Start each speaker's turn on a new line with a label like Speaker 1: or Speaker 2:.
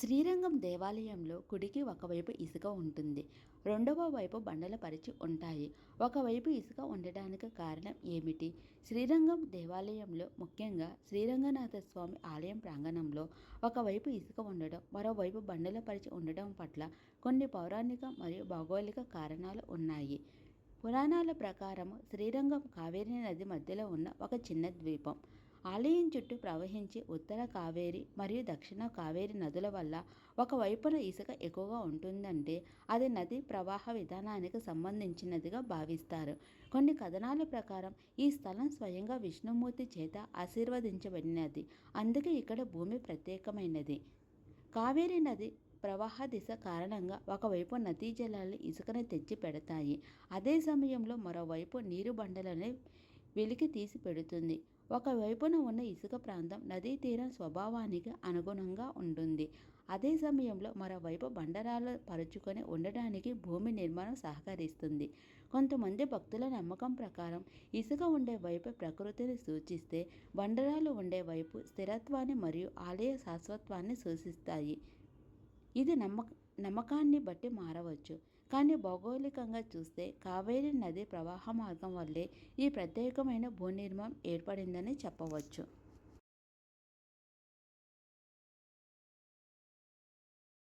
Speaker 1: శ్రీరంగం దేవాలయంలో కుడికి ఒకవైపు ఇసుక ఉంటుంది. రెండవ వైపు బండల పరిచి ఉంటాయి. ఒకవైపు ఇసుక ఉండడానికి కారణం ఏమిటి? శ్రీరంగం దేవాలయంలో ముఖ్యంగా శ్రీరంగనాథ స్వామి ఆలయం ప్రాంగణంలో ఒకవైపు ఇసుక ఉండడం, మరోవైపు బండల పరిచి ఉండడం పట్ల కొన్ని పౌరాణిక మరియు భౌగోళిక కారణాలు ఉన్నాయి. పురాణాల ప్రకారం శ్రీరంగం కావేరీ నది మధ్యలో ఉన్న ఒక చిన్న ద్వీపం. ఆలయం చుట్టూ ప్రవహించే ఉత్తర కావేరి మరియు దక్షిణ కావేరి నదుల వల్ల ఒకవైపున ఇసుక ఎక్కువగా ఉంటుందంటే అది నది ప్రవాహ విధానానికి సంబంధించినదిగా భావిస్తారు. కొన్ని కథనాల ప్రకారం ఈ స్థలం స్వయంగా విష్ణుమూర్తి చేత ఆశీర్వదించబడినది, అందుకే ఇక్కడ భూమి ప్రత్యేకమైనది. కావేరీ నది ప్రవాహ దిశ కారణంగా ఒకవైపు నదీ జలాలు ఇసుకను తెచ్చి పెడతాయి, అదే సమయంలో మరోవైపు నీరు బండలని వెలికి తీసి పెడుతుంది. ఒకవైపున ఉన్న ఇసుక ప్రాంతం నదీ తీరం స్వభావానికి అనుగుణంగా ఉంటుంది, అదే సమయంలో మరోవైపు బండరాలు పరుచుకొని ఉండడానికి భూమి నిర్మాణం సహకరిస్తుంది. కొంతమంది భక్తుల నమ్మకం ప్రకారం ఇసుక ఉండే వైపు ప్రకృతిని సూచిస్తే, బండరాలు ఉండే వైపు స్థిరత్వాన్ని మరియు ఆలయ శాశ్వతత్వాన్ని సూచిస్తాయి. ఇది నమ్మకాన్ని బట్టి మారవచ్చు, కానీ భౌగోళికంగా చూస్తే కావేరీ నది ప్రవాహ మార్గం వల్లే ఈ ప్రత్యేకమైన భూనిర్మాణం ఏర్పడిందని చెప్పవచ్చు.